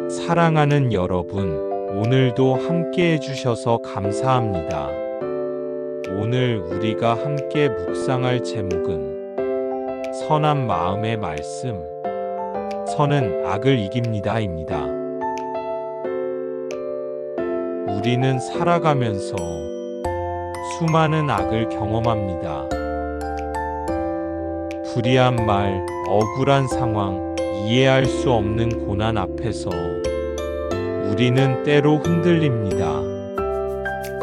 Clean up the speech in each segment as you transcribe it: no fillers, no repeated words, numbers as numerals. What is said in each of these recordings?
사랑하는 여러분, 오늘도 함께 해주셔서 감사합니다. 오늘 우리가 함께 묵상할 제목은 선한 마음의 말씀, 선은 악을 이깁니다입니다. 우리는 살아가면서 수많은 악을 경험합니다. 불의한 말, 억울한 상황, 이해할 수 없는 고난 앞에서 우리는 때로 흔들립니다.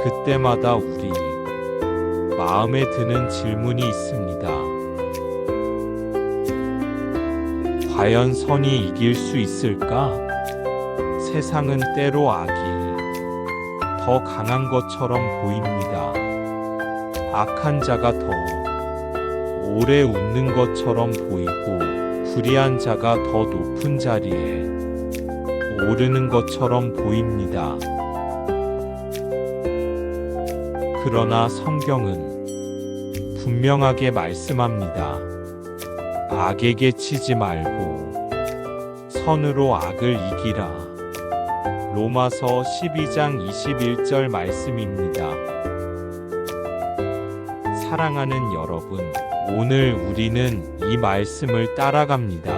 그때마다 우리 마음에 드는 질문이 있습니다. 과연 선이 이길 수 있을까? 세상은 때로 악이 더 강한 것처럼 보입니다. 악한 자가 더 오래 웃는 것처럼 보이고 불의한 자가 더 높은 자리에 오르는 것처럼 보입니다. 그러나 성경은 분명하게 말씀합니다. 악에게 치지 말고 선으로 악을 이기라. 로마서 12장 21절 말씀입니다. 사랑하는 여러분, 오늘 우리는 이 말씀을 따라갑니다.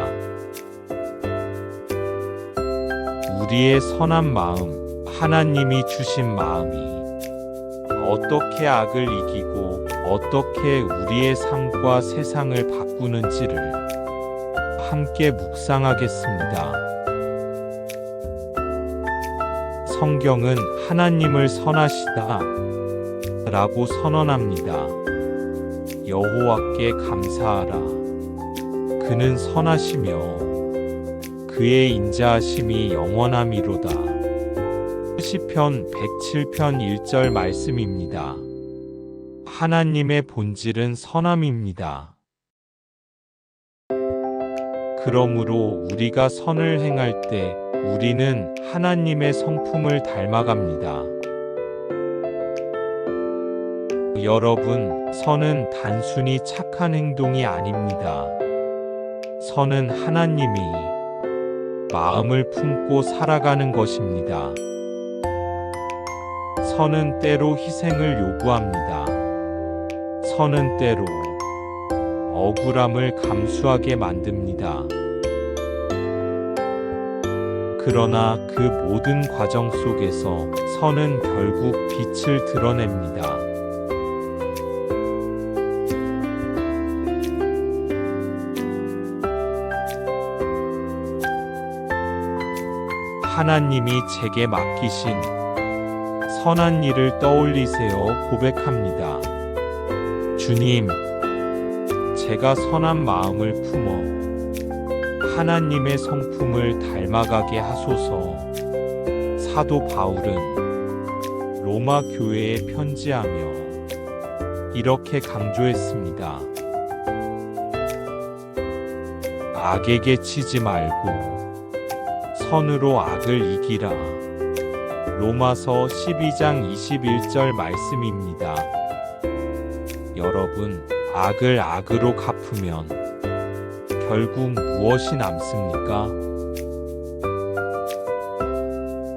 우리의 선한 마음, 하나님이 주신 마음이 어떻게 악을 이기고 어떻게 우리의 삶과 세상을 바꾸는지를 함께 묵상하겠습니다. 성경은 하나님을 선하시다 라고 선언합니다. 여호와께 감사하라. 그는 선하시며 그의 인자하심이 영원함이로다. 시편 107편 1절 말씀입니다. 하나님의 본질은 선함입니다. 그러므로 우리가 선을 행할 때 우리는 하나님의 성품을 닮아갑니다. 여러분, 선은 단순히 착한 행동이 아닙니다. 선은 하나님이 마음을 품고 살아가는 것입니다. 선은 때로 희생을 요구합니다. 선은 때로 억울함을 감수하게 만듭니다. 그러나 그 모든 과정 속에서 선은 결국 빛을 드러냅니다. 하나님이 제게 맡기신 선한 일을 떠올리세요. 고백합니다. 주님, 제가 선한 마음을 품어 하나님의 성품을 닮아가게 하소서. 사도 바울은 로마 교회에 편지하며 이렇게 강조했습니다. 악에게 치지 말고 선으로 악을 이기라. 로마서 12장 21절 말씀입니다. 여러분, 악을 악으로 갚으면 결국 무엇이 남습니까?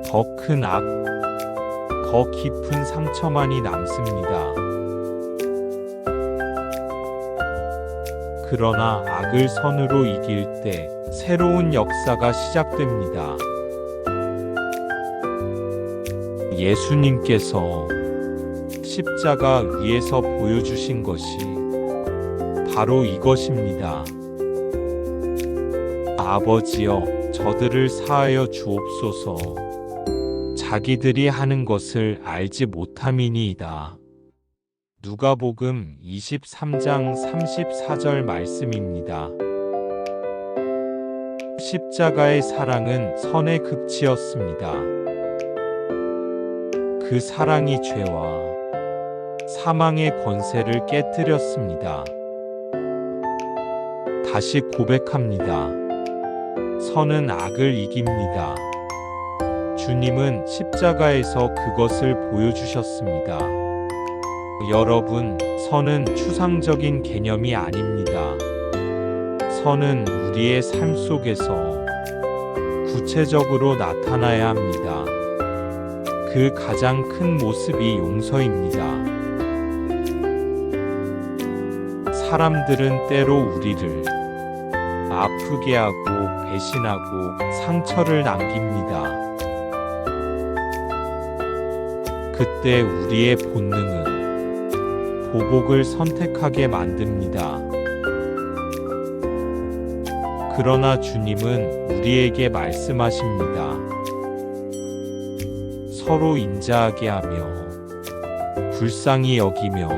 더 큰 악, 더 깊은 상처만이 남습니다. 그러나 악을 선으로 이길 때 새로운 역사가 시작됩니다. 예수님께서 십자가 위에서 보여주신 것이 바로 이것입니다. 아버지여, 저들을 사하여 주옵소서. 자기들이 하는 것을 알지 못함이니이다. 누가복음 23장 34절 말씀입니다. 십자가의 사랑은 선의 극치였습니다. 그 사랑이 죄와 사망의 권세를 깨뜨렸습니다. 다시 고백합니다. 선은 악을 이깁니다. 주님은 십자가에서 그것을 보여주셨습니다. 여러분, 선은 추상적인 개념이 아닙니다. 선은 우리의 삶 속에서 구체적으로 나타나야 합니다. 그 가장 큰 모습이 용서입니다. 사람들은 때로 우리를 아프게 하고 배신하고 상처를 남깁니다. 그때 우리의 본능은 보복을 선택하게 만듭니다. 그러나 주님은 우리에게 말씀하십니다. 서로 인자하게 하며 불쌍히 여기며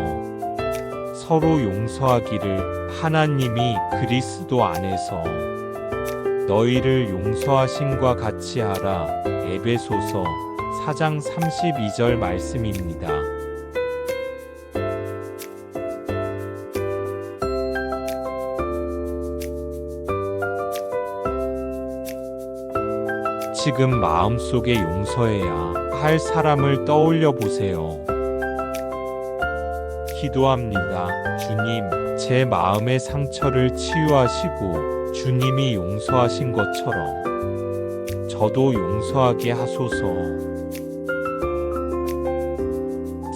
서로 용서하기를 하나님이 그리스도 안에서 너희를 용서하심과 같이 하라. 에베소서 4장 32절 말씀입니다. 지금 마음속에 용서해야 할 사람을 떠올려 보세요. 기도합니다. 주님, 제 마음의 상처를 치유하시고 주님이 용서하신 것처럼 저도 용서하게 하소서.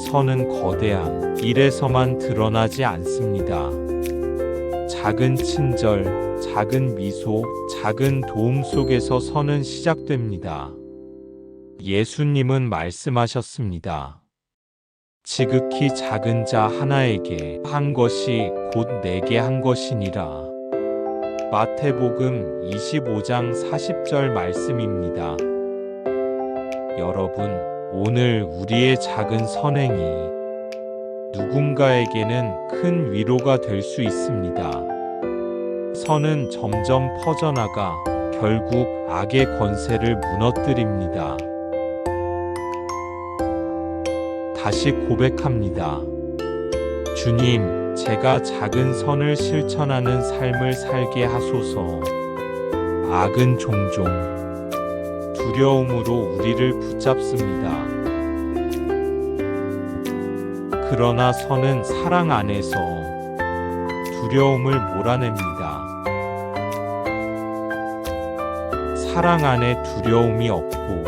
선은 거대한 일에서만 드러나지 않습니다. 작은 친절, 작은 미소, 작은 도움 속에서 선은 시작됩니다. 예수님은 말씀하셨습니다. 지극히 작은 자 하나에게 한 것이 곧 내게 한 것이니라. 마태복음 25장 40절 말씀입니다. 여러분, 오늘 우리의 작은 선행이 누군가에게는 큰 위로가 될 수 있습니다. 선은 점점 퍼져나가 결국 악의 권세를 무너뜨립니다. 다시 고백합니다. 주님, 제가 작은 선을 실천하는 삶을 살게 하소서. 악은 종종 두려움으로 우리를 붙잡습니다. 그러나 선은 사랑 안에서 두려움을 몰아냅니다. 사랑 안에 두려움이 없고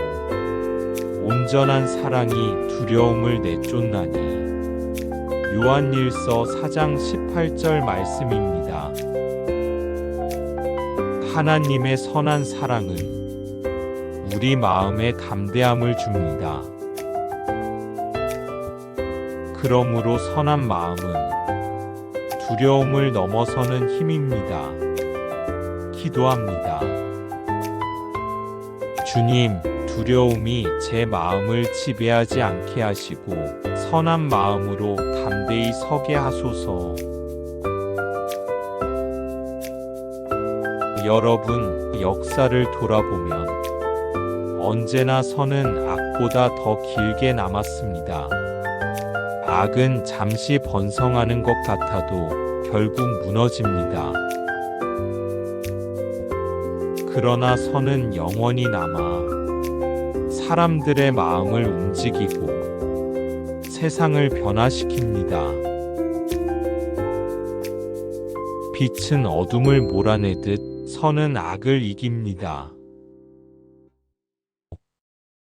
온전한 사랑이 두려움을 내쫓나니. 요한일서 4장 18절 말씀입니다. 하나님의 선한 사랑은 우리 마음에 담대함을 줍니다. 그러므로 선한 마음은 두려움을 넘어서는 힘입니다. 기도합니다. 주님, 두려움이 제 마음을 지배하지 않게 하시고 선한 마음으로 담대히 서게 하소서. 여러분, 역사를 돌아보면 언제나 선은 악보다 더 길게 남았습니다. 악은 잠시 번성하는 것 같아도 결국 무너집니다. 그러나 선은 영원히 남아 사람들의 마음을 움직이고 세상을 변화시킵니다. 빛은 어둠을 몰아내듯 선은 악을 이깁니다.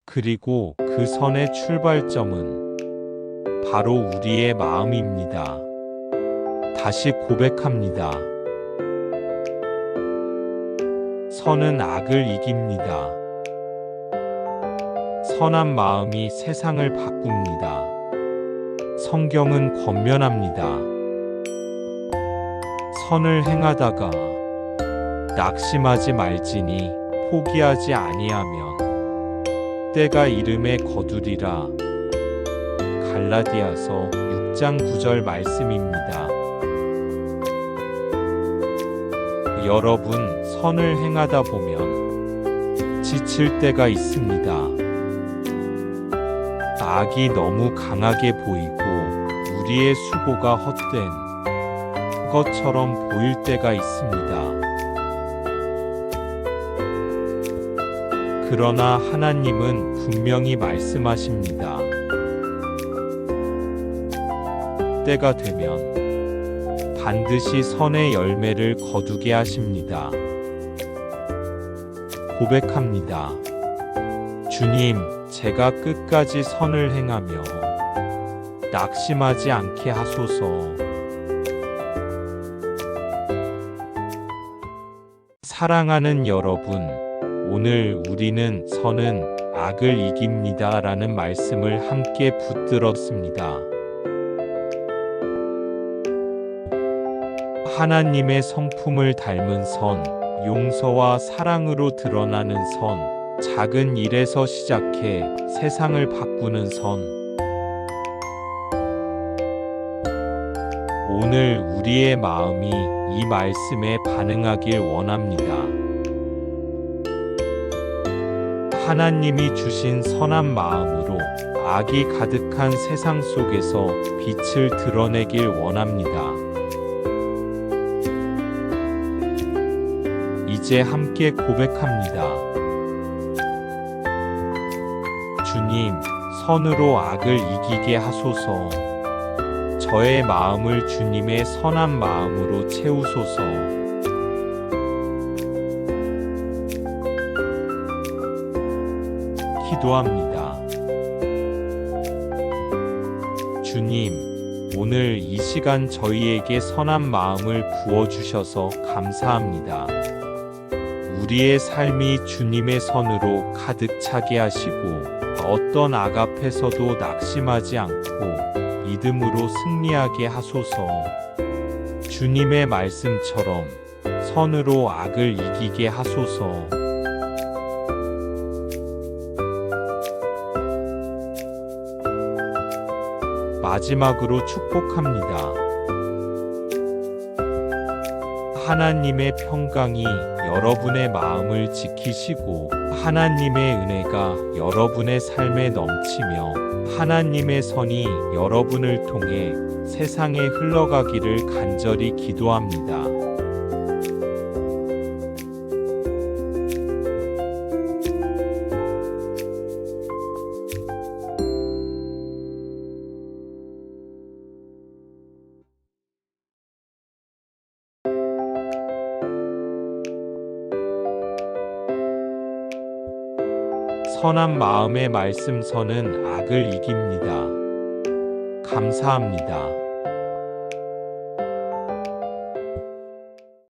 그리고 그 선의 출발점은 바로 우리의 마음입니다. 다시 고백합니다. 선은 악을 이깁니다. 선한 마음이 세상을 바꿉니다. 성경은 권면합니다. 선을 행하다가 낙심하지 말지니 포기하지 아니하면 때가 이름에 거두리라. 갈라디아서 6장 9절 말씀입니다. 여러분, 선을 행하다 보면 지칠 때가 있습니다. 악이 너무 강하게 보이고 우리의 수고가 헛된 것처럼 보일 때가 있습니다. 그러나 하나님은 분명히 말씀하십니다. 때가 되면 반드시 선의 열매를 거두게 하십니다. 고백합니다. 주님, 제가 끝까지 선을 행하며 낙심하지 않게 하소서. 사랑하는 여러분, 오늘 우리는 선은 악을 이깁니다 라는 말씀을 함께 붙들었습니다. 하나님의 성품을 닮은 선, 용서와 사랑으로 드러나는 선, 작은 일에서 시작해 세상을 바꾸는 선. 오늘 우리의 마음이 이 말씀에 반응하길 원합니다. 하나님이 주신 선한 마음으로 악이 가득한 세상 속에서 빛을 드러내길 원합니다. 이제 함께 고백합니다. 주님, 선으로 악을 이기게 하소서. 저의 마음을 주님의 선한 마음으로 채우소서. 기도합니다. 주님, 오늘 이 시간 저희에게 선한 마음을 부어주셔서 감사합니다. 우리의 삶이 주님의 선으로 가득 차게 하시고 어떤 악 앞에서도 낙심하지 않고 믿음으로 승리하게 하소서. 주님의 말씀처럼 선으로 악을 이기게 하소서. 마지막으로 축복합니다. 하나님의 평강이 여러분의 마음을 지키시고 하나님의 은혜가 여러분의 삶에 넘치며 하나님의 선이 여러분을 통해 세상에 흘러가기를 간절히 기도합니다. 선한 마음의 말씀서는 악을 이깁니다. 감사합니다.